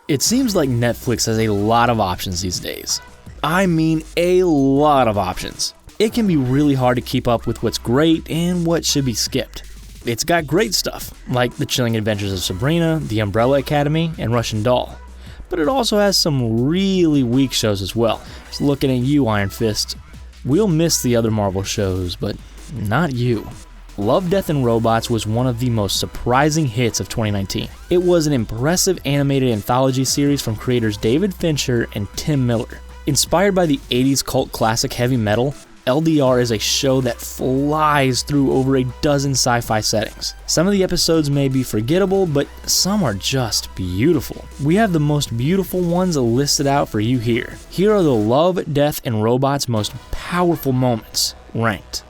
It seems like Netflix has a lot of options these days. I mean a lot of options. It can be really hard to keep up with what's great and what should be skipped. It's got great stuff, like The Chilling Adventures of Sabrina, The Umbrella Academy, and Russian Doll. But it also has some really weak shows as well. Just looking at you, Iron Fist. We'll miss the other Marvel shows, but not you. Love, Death, and Robots was one of the most surprising hits of 2019. It was an impressive animated anthology series from creators David Fincher and Tim Miller. Inspired by the 80s cult classic heavy metal, LDR is a show that flies through over a dozen sci-fi settings. Some of the episodes may be forgettable, but some are just beautiful. We have the most beautiful ones listed out for you here. Here are the Love, Death, and Robots' most powerful moments, ranked.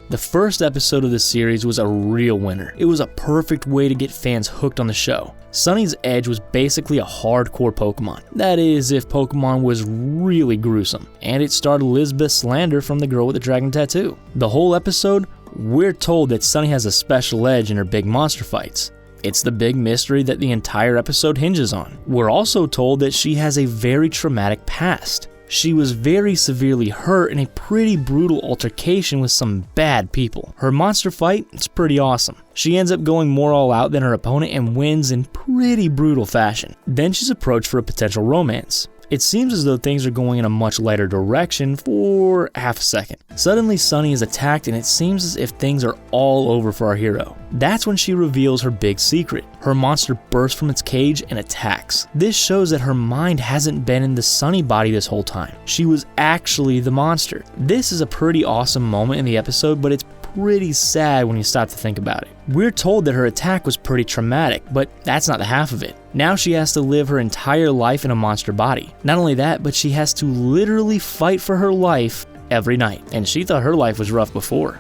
The first episode of the series was a real winner. It was a perfect way to get fans hooked on the show. Sonnie's Edge was basically a hardcore Pokemon. That is, if Pokemon was really gruesome. And it starred Lisbeth Salander from The Girl with the Dragon Tattoo. The whole episode, we're told that Sonnie has a special edge in her big monster fights. It's the big mystery that the entire episode hinges on. We're also told that she has a very traumatic past. She was very severely hurt in a pretty brutal altercation with some bad people. Her monster fight is pretty awesome. She ends up going more all out than her opponent and wins in pretty brutal fashion. Then she's approached for a potential romance. It seems as though things are going in a much lighter direction for half a second. Suddenly Sonnie is attacked and it seems as if things are all over for our hero. That's when she reveals her big secret. Her monster bursts from its cage and attacks. This shows that her mind hasn't been in the Sonnie body this whole time. She was actually the monster. This is a pretty awesome moment in the episode, but it's pretty sad when you stop to think about it. We're told that her attack was pretty traumatic, but that's not the half of it. Now she has to live her entire life in a monster body. Not only that, but she has to literally fight for her life every night. And she thought her life was rough before.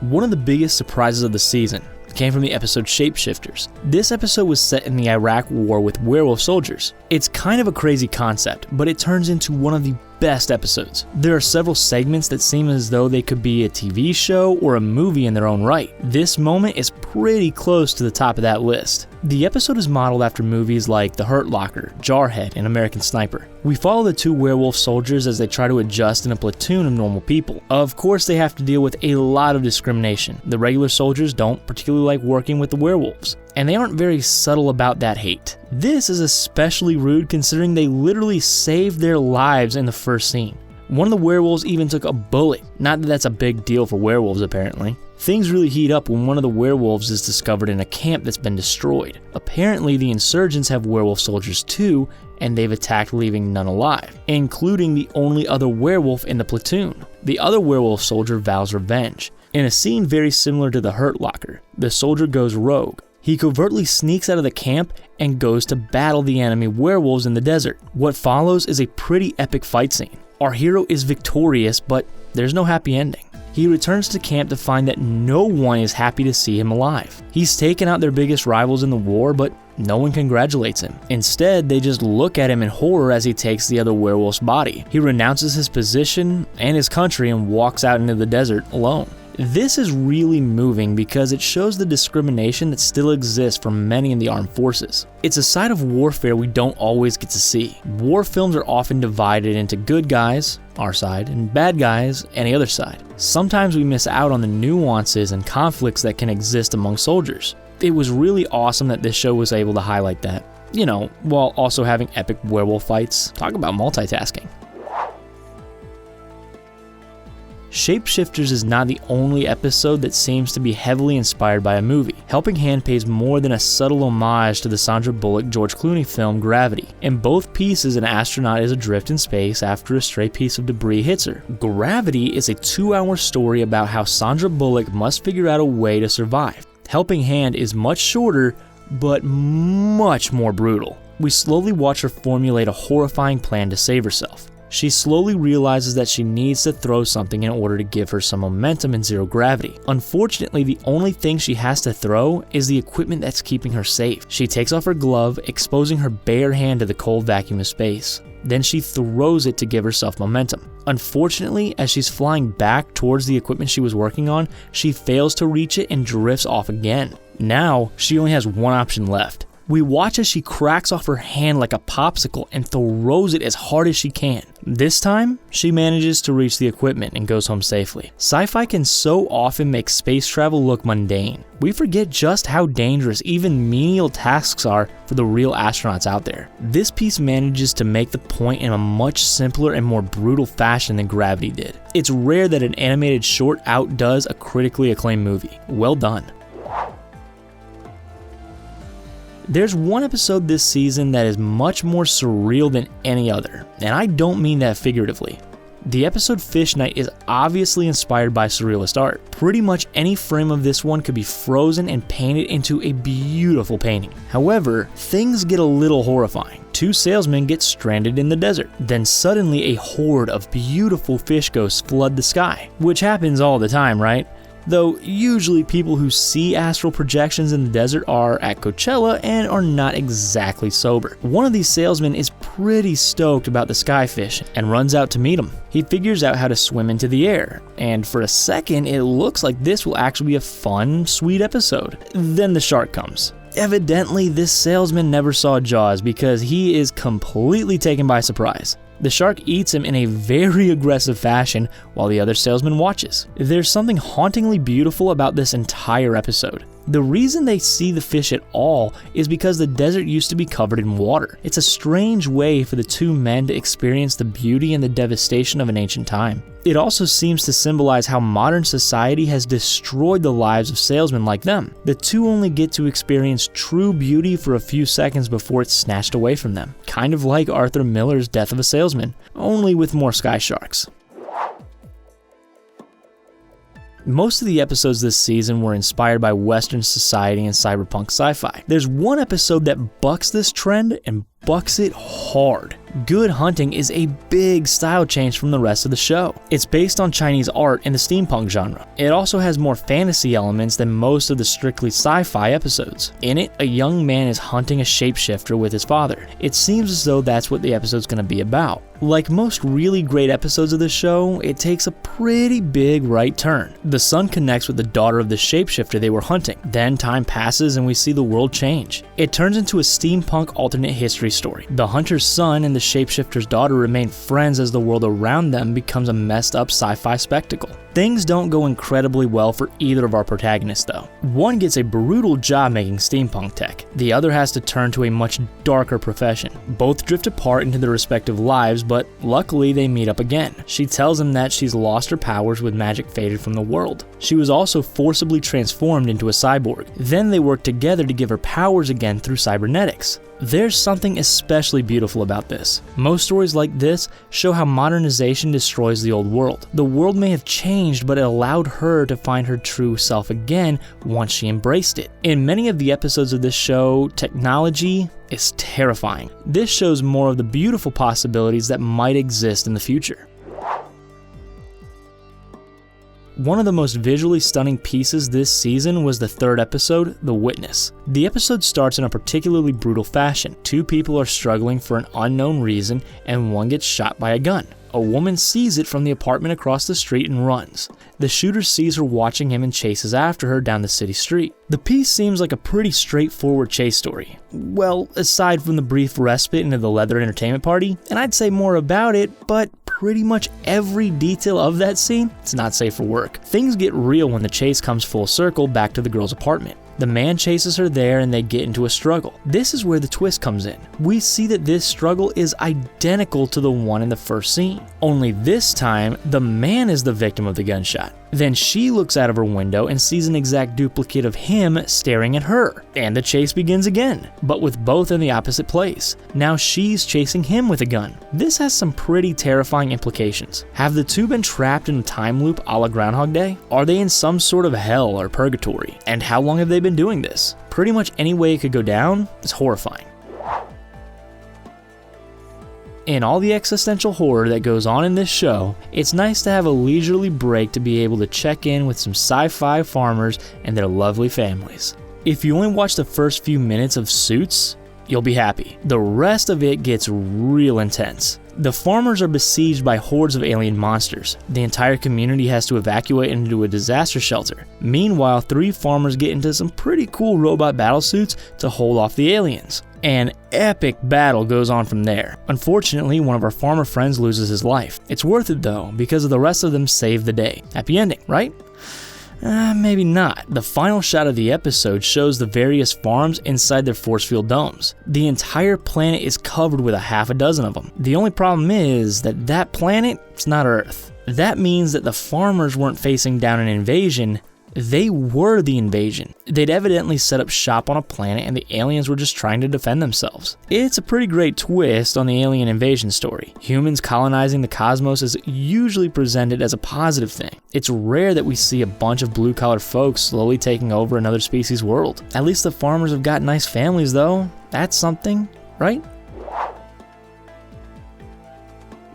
One of the biggest surprises of the season came from the episode Shapeshifters. This episode was set in the Iraq War with werewolf soldiers. It's kind of a crazy concept, but it turns into one of the best episodes. There are several segments that seem as though they could be a TV show or a movie in their own right. This moment is pretty close to the top of that list. The episode is modeled after movies like The Hurt Locker, Jarhead, and American Sniper. We follow the two werewolf soldiers as they try to adjust in a platoon of normal people. Of course, they have to deal with a lot of discrimination. The regular soldiers don't particularly like working with the werewolves, and they aren't very subtle about that hate. This is especially rude considering they literally saved their lives in the first scene. One of the werewolves even took a bullet. Not that that's a big deal for werewolves apparently. Things really heat up when one of the werewolves is discovered in a camp that's been destroyed. Apparently the insurgents have werewolf soldiers too, and they've attacked, leaving none alive, including the only other werewolf in the platoon. The other werewolf soldier vows revenge. In a scene very similar to The Hurt Locker, the soldier goes rogue. He covertly sneaks out of the camp and goes to battle the enemy werewolves in the desert. What follows is a pretty epic fight scene. Our hero is victorious, but there's no happy ending. He returns to camp to find that no one is happy to see him alive. He's taken out their biggest rivals in the war, but no one congratulates him. Instead, they just look at him in horror as he takes the other werewolf's body. He renounces his position and his country and walks out into the desert alone. This is really moving because it shows the discrimination that still exists for many in the armed forces. It's a side of warfare we don't always get to see. War films are often divided into good guys, our side, and bad guys, any other side. Sometimes we miss out on the nuances and conflicts that can exist among soldiers. It was really awesome that this show was able to highlight that, while also having epic werewolf fights. Talk about multitasking. Shapeshifters is not the only episode that seems to be heavily inspired by a movie. Helping Hand pays more than a subtle homage to the Sandra Bullock George Clooney film Gravity. In both pieces, an astronaut is adrift in space after a stray piece of debris hits her. Gravity is a 2-hour story about how Sandra Bullock must figure out a way to survive. Helping Hand is much shorter, but much more brutal. We slowly watch her formulate a horrifying plan to save herself. She slowly realizes that she needs to throw something in order to give her some momentum in zero gravity. Unfortunately, the only thing she has to throw is the equipment that's keeping her safe. She takes off her glove, exposing her bare hand to the cold vacuum of space. Then she throws it to give herself momentum. Unfortunately, as she's flying back towards the equipment she was working on, she fails to reach it and drifts off again. Now, she only has one option left. We watch as she cracks off her hand like a popsicle and throws it as hard as she can. This time, she manages to reach the equipment and goes home safely. Sci-fi can so often make space travel look mundane. We forget just how dangerous even menial tasks are for the real astronauts out there. This piece manages to make the point in a much simpler and more brutal fashion than Gravity did. It's rare that an animated short outdoes a critically acclaimed movie. Well done. There's one episode this season that is much more surreal than any other, and I don't mean that figuratively. The episode Fish Night is obviously inspired by surrealist art. Pretty much any frame of this one could be frozen and painted into a beautiful painting. However, things get a little horrifying. Two salesmen get stranded in the desert. Then suddenly a horde of beautiful fish ghosts flood the sky, which happens all the time, right? Though usually people who see astral projections in the desert are at Coachella and are not exactly sober. One of these salesmen is pretty stoked about the skyfish and runs out to meet them. He figures out how to swim into the air, and for a second it looks like this will actually be a fun, sweet episode. Then the shark comes. Evidently, this salesman never saw Jaws because he is completely taken by surprise. The shark eats him in a very aggressive fashion while the other salesman watches. There's something hauntingly beautiful about this entire episode. The reason they see the fish at all is because the desert used to be covered in water. It's a strange way for the two men to experience the beauty and the devastation of an ancient time. It also seems to symbolize how modern society has destroyed the lives of salesmen like them. The two only get to experience true beauty for a few seconds before it's snatched away from them. Kind of like Arthur Miller's Death of a Salesman, only with more sky sharks. Most of the episodes this season were inspired by Western society and cyberpunk sci-fi. There's one episode that bucks this trend and bucks it hard. Good Hunting is a big style change from the rest of the show. It's based on Chinese art in the steampunk genre. It also has more fantasy elements than most of the strictly sci-fi episodes. In it, a young man is hunting a shapeshifter with his father. It seems as though that's what the episode's going to be about. Like most really great episodes of the show, it takes a pretty big right turn. The son connects with the daughter of the shapeshifter they were hunting. Then time passes and we see the world change. It turns into a steampunk alternate history story. The hunter's son and the shapeshifter's daughter remain friends as the world around them becomes a messed up sci-fi spectacle. Things don't go incredibly well for either of our protagonists though. One gets a brutal job making steampunk tech. The other has to turn to a much darker profession. Both drift apart into their respective lives, but luckily they meet up again. She tells him that she's lost her powers with magic faded from the world. She was also forcibly transformed into a cyborg. Then they work together to give her powers again through cybernetics. There's something especially beautiful about this. Most stories like this show how modernization destroys the old world. The world may have changed, but it allowed her to find her true self again once she embraced it. In many of the episodes of this show, technology is terrifying. This shows more of the beautiful possibilities that might exist in the future. One of the most visually stunning pieces this season was the third episode, The Witness. The episode starts in a particularly brutal fashion. Two people are struggling for an unknown reason, and one gets shot by a gun. A woman sees it from the apartment across the street and runs. The shooter sees her watching him and chases after her down the city street. The piece seems like a pretty straightforward chase story. Well, aside from the brief respite into the leather entertainment party, and I'd say more about it, but pretty much every detail of that scene, it's not safe for work. Things get real when the chase comes full circle back to the girl's apartment. The man chases her there and they get into a struggle. This is where the twist comes in. We see that this struggle is identical to the one in the first scene. Only this time, the man is the victim of the gunshot. Then she looks out of her window and sees an exact duplicate of him staring at her. And the chase begins again, but with both in the opposite place. Now she's chasing him with a gun. This has some pretty terrifying implications. Have the two been trapped in a time loop a la Groundhog Day? Are they in some sort of hell or purgatory? And how long have they been doing this? Pretty much any way it could go down is horrifying. In all the existential horror that goes on in this show, it's nice to have a leisurely break to be able to check in with some sci-fi farmers and their lovely families. If you only watch the first few minutes of Suits, you'll be happy. The rest of it gets real intense. The farmers are besieged by hordes of alien monsters. The entire community has to evacuate into a disaster shelter. Meanwhile, 3 farmers get into some pretty cool robot battlesuits to hold off the aliens. An epic battle goes on from there. Unfortunately, one of our farmer friends loses his life. It's worth it though, because the rest of them save the day. Happy ending, right? Maybe not. The final shot of the episode shows the various farms inside their force field domes. The entire planet is covered with a half a dozen of them. The only problem is that planet is not Earth. That means that the farmers weren't facing down an invasion, they were the invasion. They'd evidently set up shop on a planet and the aliens were just trying to defend themselves. It's a pretty great twist on the alien invasion story. Humans colonizing the cosmos is usually presented as a positive thing. It's rare that we see a bunch of blue-collar folks slowly taking over another species' world. At least the farmers have got nice families though. That's something, right?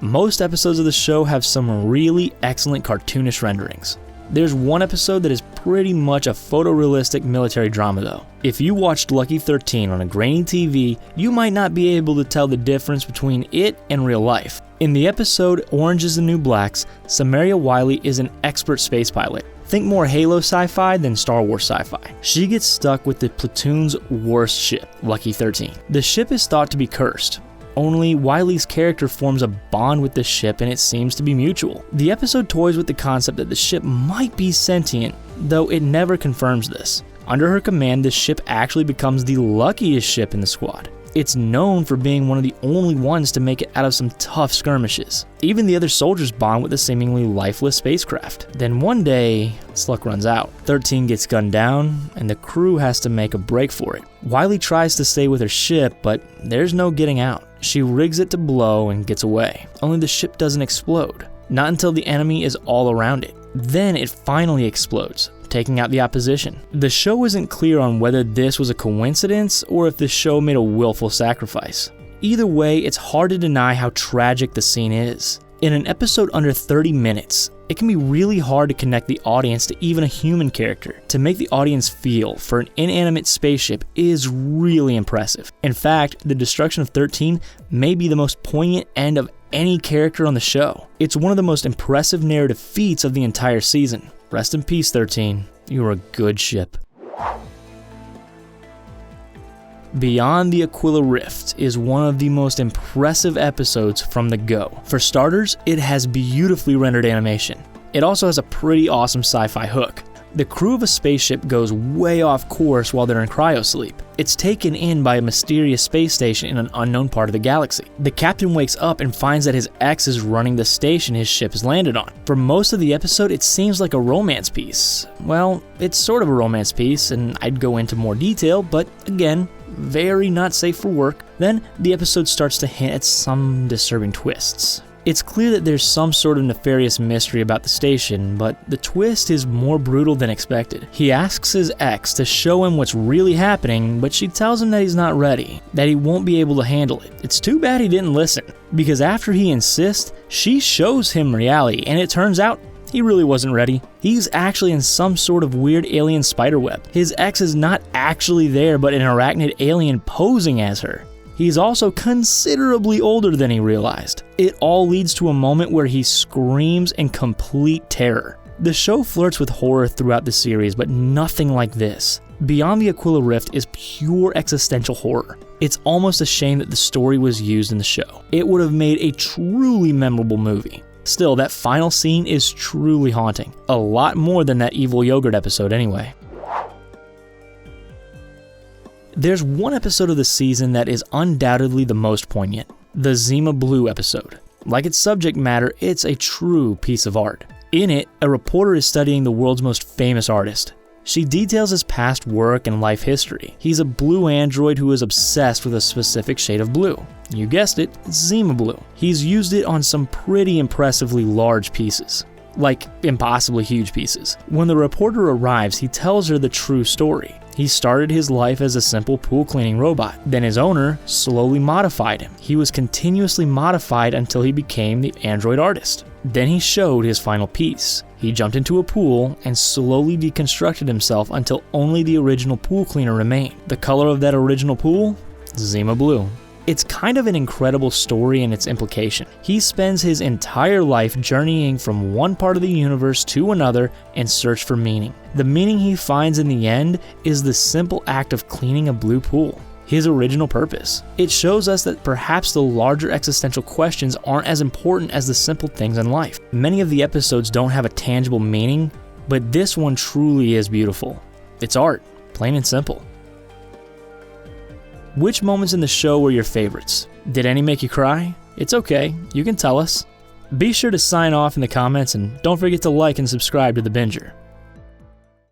Most episodes of the show have some really excellent cartoonish renderings. There's one episode that is pretty much a photorealistic military drama though. If you watched Lucky 13 on a grainy TV, you might not be able to tell the difference between it and real life. In the episode Orange is the New Blacks, Samaria Wiley is an expert space pilot. Think more Halo sci-fi than Star Wars sci-fi. She gets stuck with the platoon's worst ship, Lucky 13. The ship is thought to be cursed. Only Wiley's character forms a bond with the ship and it seems to be mutual. The episode toys with the concept that the ship might be sentient, though it never confirms this. Under her command, the ship actually becomes the luckiest ship in the squad. It's known for being one of the only ones to make it out of some tough skirmishes. Even the other soldiers bond with the seemingly lifeless spacecraft. Then one day, its luck runs out. 13 gets gunned down, and the crew has to make a break for it. Wiley tries to stay with her ship, but there's no getting out. She rigs it to blow and gets away. Only the ship doesn't explode. Not until the enemy is all around it. Then it finally explodes, taking out the opposition. The show isn't clear on whether this was a coincidence or if the show made a willful sacrifice. Either way, it's hard to deny how tragic the scene is. In an episode under 30 minutes, it can be really hard to connect the audience to even a human character. To make the audience feel for an inanimate spaceship is really impressive. In fact, the destruction of 13 may be the most poignant end of any character on the show. It's one of the most impressive narrative feats of the entire season. Rest in peace, 13. You were a good ship. Beyond the Aquila Rift is one of the most impressive episodes from the go. For starters, it has beautifully rendered animation. It also has a pretty awesome sci-fi hook. The crew of a spaceship goes way off course while they're in cryosleep. It's taken in by a mysterious space station in an unknown part of the galaxy. The captain wakes up and finds that his ex is running the station his ship has landed on. For most of the episode, it seems like a romance piece. Well, it's sort of a romance piece, and I'd go into more detail, but again, very not safe for work. Then the episode starts to hint at some disturbing twists. It's clear that there's some sort of nefarious mystery about the station, but the twist is more brutal than expected. He asks his ex to show him what's really happening, but she tells him that he's not ready, that he won't be able to handle it. It's too bad he didn't listen, because after he insists, she shows him reality, and it turns out he really wasn't ready. He's actually in some sort of weird alien spiderweb. His ex is not actually there, but an arachnid alien posing as her. He's also considerably older than he realized. It all leads to a moment where he screams in complete terror. The show flirts with horror throughout the series, but nothing like this. Beyond the Aquila Rift is pure existential horror. It's almost a shame that the story was used in the show. It would have made a truly memorable movie. Still, that final scene is truly haunting. A lot more than that evil yogurt episode anyway. There's one episode of the season that is undoubtedly the most poignant, the Zima Blue episode. Like its subject matter, it's a true piece of art. In it, a reporter is studying the world's most famous artist. She details his past work and life history. He's a blue android who is obsessed with a specific shade of blue. You guessed it, Zima Blue. He's used it on some pretty impressively large pieces. Like impossibly huge pieces. When the reporter arrives, he tells her the true story. He started his life as a simple pool cleaning robot. Then his owner slowly modified him. He was continuously modified until he became the android artist. Then he showed his final piece. He jumped into a pool and slowly deconstructed himself until only the original pool cleaner remained. The color of that original pool? Zima Blue. It's kind of an incredible story in its implication. He spends his entire life journeying from one part of the universe to another in search for meaning. The meaning he finds in the end is the simple act of cleaning a blue pool, his original purpose. It shows us that perhaps the larger existential questions aren't as important as the simple things in life. Many of the episodes don't have a tangible meaning, but this one truly is beautiful. It's art, plain and simple. Which moments in the show were your favorites? Did any make you cry? It's okay, you can tell us. Be sure to sign off in the comments and don't forget to like and subscribe to The Binger.